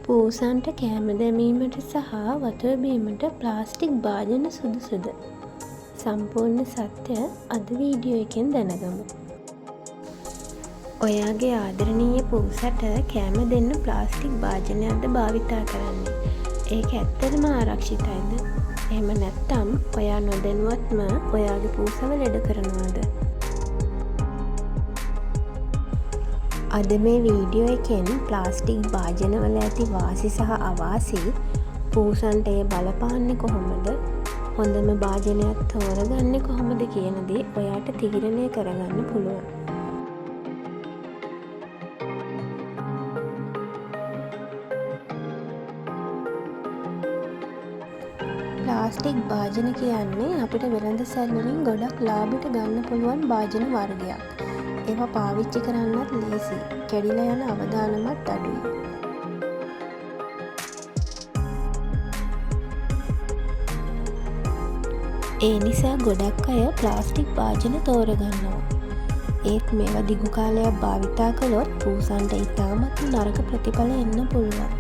පූසන්ට කෑම දැමීමට සහ වතුර බීමට ප්ලාස්ටික් භාජන සුදුසුද? සම්පූර්ණ සත්‍ය අද වීඩියෝ එකෙන් දැනගමු. ඔයාගේ ආදරණීය පූසට කෑම දෙන්න ප්ලාස්ටික් භාජනයක්ද භාවිතා කරන්නේ? ඒක ඇත්තටම ආරක්ෂිතයිද? එහෙම නැත්නම් ඔයා නොදැනුවත්ම ඔයාගේ පූසව ලෙඩ කරනවද? අද මේ වීඩියෝ එකෙන් ප්ලාස්ටික් භාජනවල ඇති වාසි සහ අවාසි, පූසන්ට එය බලපාන්නේ කොහොමද, හොඳම භාජනයක් තෝරගන්නේ කොහොමද කියන දේ ඔයාට තීරණය කරගන්න පුළුවන්. ප්ලාස්ටික් භාජන කියන්නේ අපිට වෙළඳ සැල් වලින් ගොඩක් ලාභයට ගන්න පුළුවන් භාජන වර්ගයක්. ඒවා පාවිච්චි කරන්නත් ලේසි, කැඩිලා යන අවදානමත් අඩුයි. ඒ නිසා ගොඩක් අය ප්ලාස්ටික් භාජන තෝරගන්නවා. ඒත් මේවා දිගු කාලයක් භාවිතා කළොත් පූසන්ට ඉතාමත් නරක ප්‍රතිඵල එන්න පුළුවන්.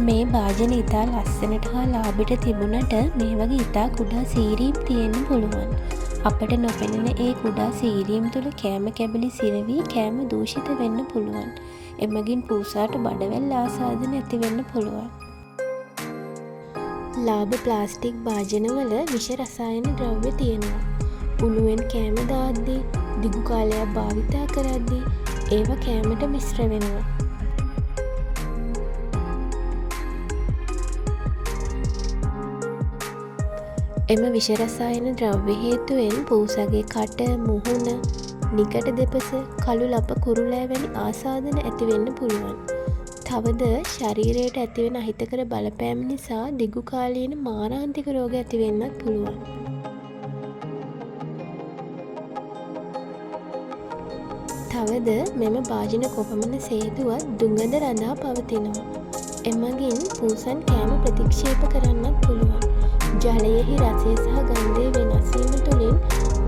මේ භාජන ඉතා ලස්සනට හා ලාභයට තිබුණට මේ වගේ ඉතා කුඩා සීරීම් තියෙන්න පුළුවන්. අපට නොපෙනෙන ඒ කුඩා සීරීම් තුළ කෑම කැබලි සිරවී කෑම දූෂිත වෙන්න පුළුවන්. එමගින් පූසාට බඩවැල් ආසාදන ඇති වෙන්න පුළුවන්. ලාභ ප්ලාස්ටික් භාජනවල විෂ රසායන ද්‍රව්‍ය තියෙනවා. උණුවෙන් කෑම දාද්දී, දිගු කාලයක් භාවිතා කරද්දී ඒවා කෑමට මිශ්‍ර වෙනවා. එම විෂ රසායන ද්‍රව්‍ය හේතුවෙන් පූසගේ කට, මුහුණ, නිකට දෙපස, කළු ලප කුරුලෑ වැනි ආසාදන ඇති වෙන්න පුළුවන්. තවද ශරීරයට ඇතිවෙන අහිතකර බලපෑම් නිසා දිගු කාලීන මාරාන්තික රෝග ඇති වෙන්නත් පුළුවන්. තවද මෙම භාජන කොපමණ සේදුවත් දුඟද රඳා පවතිනවා. එමගින් පූසන් කෑම ප්‍රතික්ෂේප කරන්නත් පුළුවන්. ජලයෙහි රසය සහ ගන්ධය වෙනස් වීම තුළින්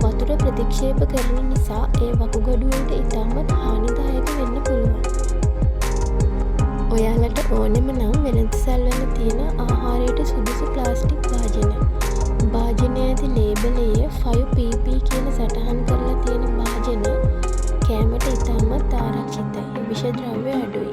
වතුර ප්‍රතික්ෂේප කරන නිසා ඒ වකුගඩුවලට ඉතාමත් හානිදායක වෙන්න පුළුවන්. ඔයාලට ඕනෙම නම් වෙළඳසැල්වල තියෙන ආහාරයට සුදුසු ප්ලාස්ටික් භාජන. භාජනයේ ඇති ලේබලයේ 5PP කියන සටහන් කරලා තියෙන භාජන කෑමට ඉතාමත් ආරක්ෂිතයි. විෂ ද්‍රව්‍ය අඩුයි.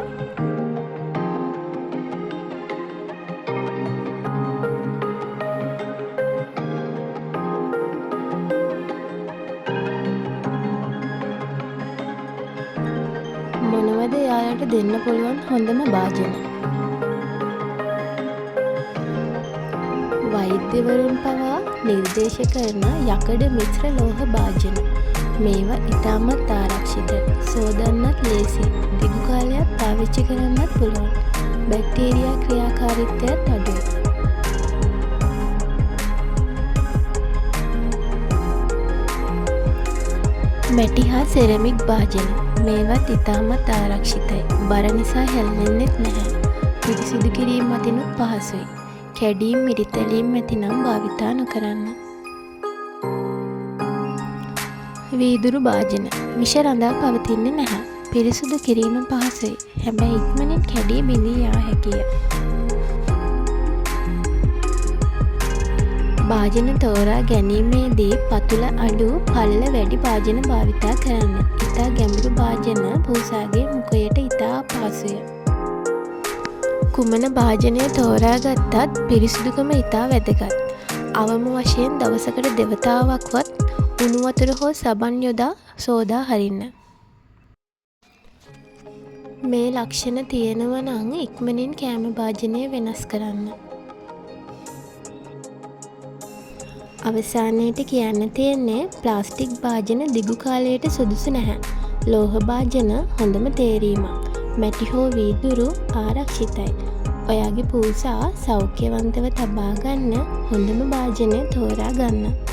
මොනවද එයාලට දෙන්න පුළුවන් හොඳම භාජන? වෛද්‍යවරුන් පවා නිර්දේශ කරන යකඩ මිශ්‍ර ලෝහ භාජන. මේවා ඉතාමත් ආරක්ෂිත, සෝදන්නත් ලේසි, දිගු කාලයක් පාවිච්චි කරන්නත් පුළුවන්. බැක්ටීරියා ක්‍රියාකාරීත්වයත් අඩුයි. මැටි හා සෙරමික් භාජන. මේවත් ඉතාමත් ආරක්ෂිතයි. බර නිසා හැල්ලෙන්නෙත් නැහැ. පිරිසිදු කිරීම අතිනුත් පහසුයි. කැඩීම් මිරිතැලීම් ඇතිනම් භාවිතා නොකරන්න. වීදුරු භාජන. විෂ රඳා පවතින්නේ නැහැ. පිරිසිදු කිරීම පහසුයි. හැබැයි ඉක්මනින් කැඩී බිඳී යා හැකිය. භාජන තෝරා ගැනීමේදී පතුල අඩු, පළල වැඩි භාජන භාවිතා කරන්න. ඉතා ගැඹුරු භාජන පූසාගේ මුඛයට ඉතා අපහසුය. කුමන භාජනය තෝරා ගත්තත් පිරිසිදුකම ඉතා වැදගත්. අවම වශයෙන් දවසකට දෙවතාවක්වත් උණු වතුර හෝ සබන් යොදා සෝදා හරින්න. මේ ලක්ෂණ තියෙනව නම් ඉක්මනින් කෑම භාජනය වෙනස් කරන්න. අවසානයට කියන්න තියෙන්නේ ප්ලාස්ටික් භාජන දිගු කාලයට සුදුසු නැහැ. ලෝහ භාජන හොඳම තේරීමක්. මැටි හෝ වීදුරු ආරක්ෂිතයි. ඔයාගේ පූසා සෞඛ්‍යවන්තව තබා ගන්න හොඳම භාජනය තෝරා ගන්න.